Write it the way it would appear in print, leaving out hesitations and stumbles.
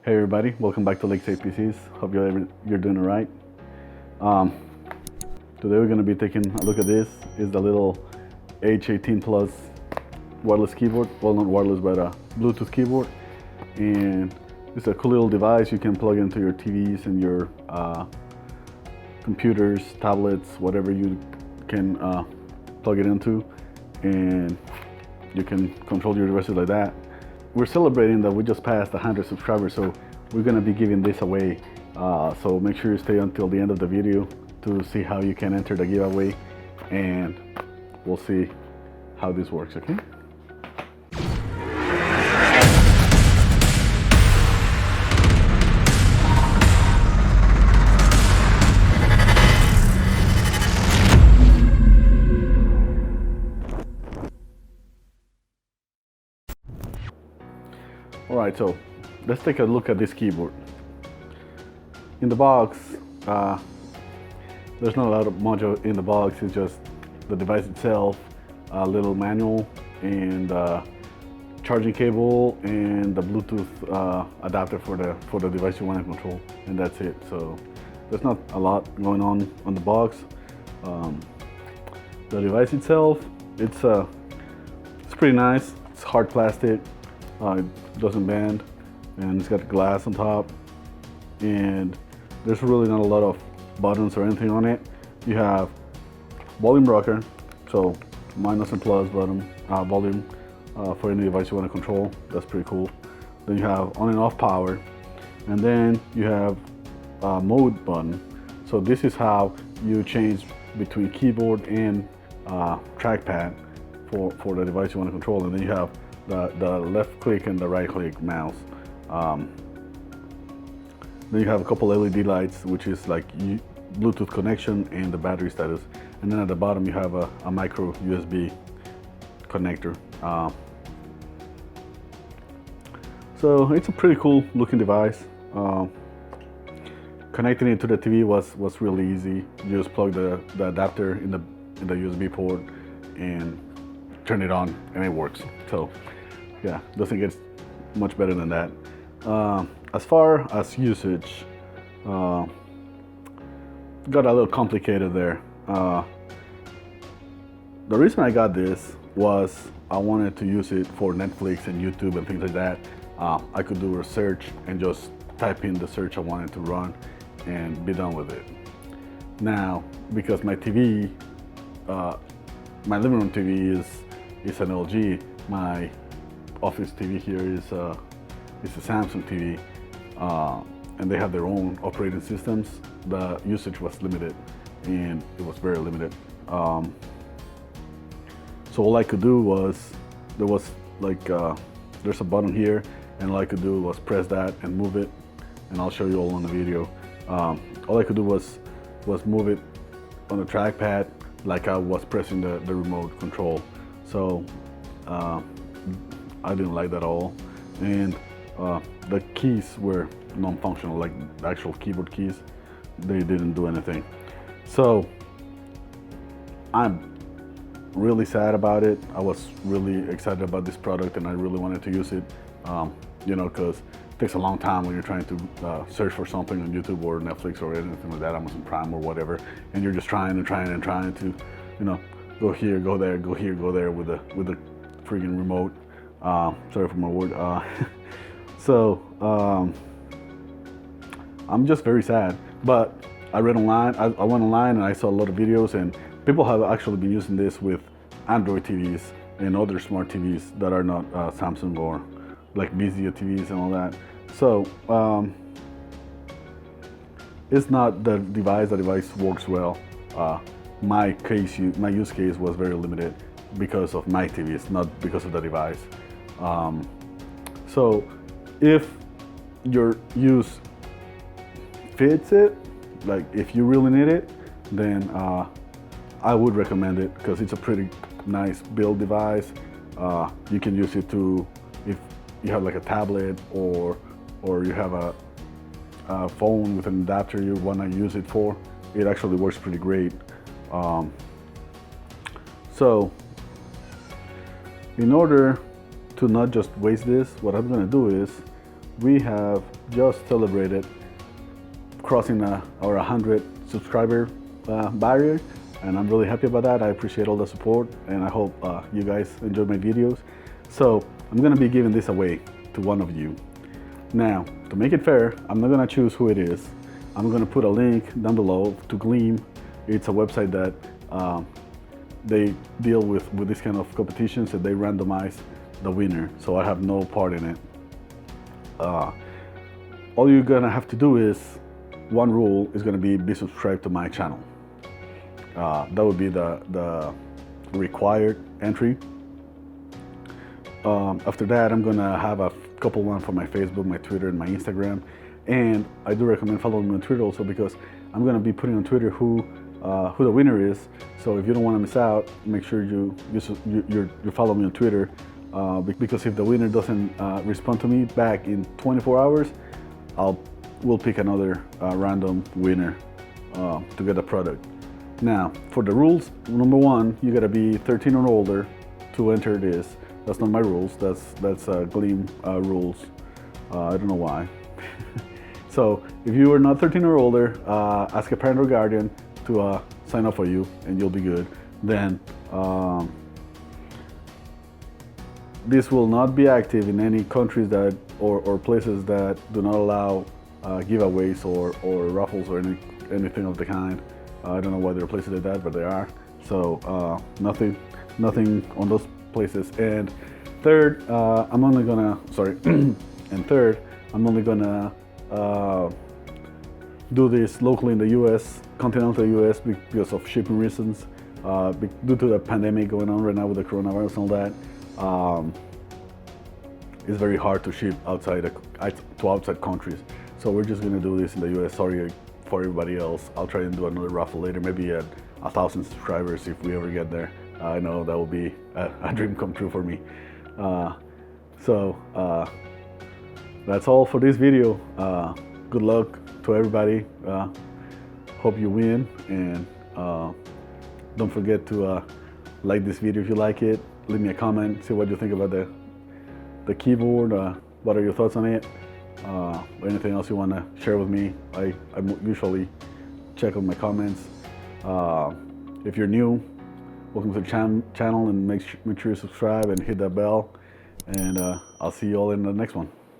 Hey everybody, welcome back to LakesidePCs. Hope you're doing all right. Today we're going to be taking a look at this. It's the little H18 Plus wireless keyboard. Well, not wireless, but a Bluetooth keyboard. And it's a cool little device. You can plug into your TVs and your computers, tablets, whatever you can plug it into. And you can control your devices like that. We're celebrating that we just passed 100 subscribers, so we're going to be giving this away. So make sure you stay until the end of the video to see how you can enter the giveaway, and we'll see how this works, okay? Alright, so let's take a look at this keyboard. In the box, there's not a lot of much in the box. It's just the device itself, a little manual, and charging cable, and the Bluetooth adapter for the device you want to control, and that's it. So there's not a lot going on the box. The device itself, it's pretty nice. It's hard plastic. It doesn't bend, and it's got glass on top, and there's really not a lot of buttons or anything on it. You have volume rocker, so minus and plus button, volume for any device you want to control. That's pretty cool. Then you have on and off power, and then you have mode button. So this is how you change between keyboard and trackpad for the device you want to control. And then you have the left click and the right click mouse. Then you have a couple LED lights, which is like Bluetooth connection and the battery status. And then at the bottom you have a micro USB connector. So it's a pretty cool looking device. Connecting it to the TV was really easy. You just plug the adapter in the USB port and turn it on, and it works. So yeah, doesn't get much better than that. As far as usage, got a little complicated there. The reason I got this was I wanted to use it for Netflix and YouTube and things like that. I could do a search and just type in the search I wanted to run and be done with it. Now, because my TV, my living room TV is an LG, my office TV here is a Samsung TV, and they have their own operating systems. The usage was limited, and it was very limited. So all I could do was, there was like, there's a button here, and all I could do was press that and move it, and I'll show you all on the video. All I could do was move it on the trackpad like I was pressing the remote control. So I didn't like that at all, and the keys were non-functional, like the actual keyboard keys. They didn't do anything. So I'm really sad about it. I was really excited about this product, and I really wanted to use it, you know, because it takes a long time when you're trying to search for something on YouTube or Netflix or anything like that, Amazon Prime or whatever, and you're just trying to, you know, go here, go there, go here, go there with the freaking remote. Sorry for my word. So I'm just very sad. But I read online, I went online and I saw a lot of videos, and people have actually been using this with Android TVs and other smart TVs that are not Samsung or like Vizio TVs and all that. So it's not the device. The device works well. My use case was very limited because of my TVs, not because of the device. So if your use fits it, like if you really need it, then I would recommend it, because it's a pretty nice build device. You can use it to, if you have like a tablet or you have a phone with an adapter you want to use it for, it actually works pretty great. So in order to not just waste this, what I'm going to do is we have just celebrated crossing our 100 subscriber barrier, and I'm really happy about that. I appreciate all the support, and I hope you guys enjoy my videos. So I'm gonna be giving this away to one of you. Now, to make it fair, I'm not gonna choose who it is. I'm gonna put a link down below to Gleam. It's a website that they deal with this kind of competitions, and they randomize the winner. So I have no part in it. All you're gonna have to do is, one rule is gonna be subscribed to my channel. That would be the required entry. After that, I'm gonna have a couple one for my Facebook, my Twitter, and my Instagram. And I do recommend following me on Twitter also, because I'm gonna be putting on Twitter who the winner is. So if you don't want to miss out, make sure you follow me on Twitter, because if the winner doesn't respond to me back in 24 hours, we'll pick another random winner to get the product. Now, for the rules, number one, you gotta be 13 or older to enter this. That's not my rules. That's Gleam rules. I don't know why. So if you are not 13 or older, ask a parent or guardian to sign up for you, and you'll be good. Then this will not be active in any countries that or places that do not allow giveaways or raffles or anything of the kind. I don't know why there are places like that, but there are. So nothing on those places. And third, I'm only gonna do this locally in the U.S., continental U.S., because of shipping reasons, due to the pandemic going on right now with the coronavirus and all that. It's very hard to ship outside countries. So we're just gonna do this in the U.S. Sorry for everybody else. I'll try and do another raffle later, maybe at 1,000 subscribers if we ever get there. I know that will be a dream come true for me. That's all for this video. Good luck to everybody. Hope you win, and don't forget to like this video if you like it. Leave me a comment, see what you think about the keyboard. What are your thoughts on it? Anything else you want to share with me? I usually check on my comments. If you're new, welcome to the channel, and make sure you subscribe and hit that bell. And I'll see you all in the next one.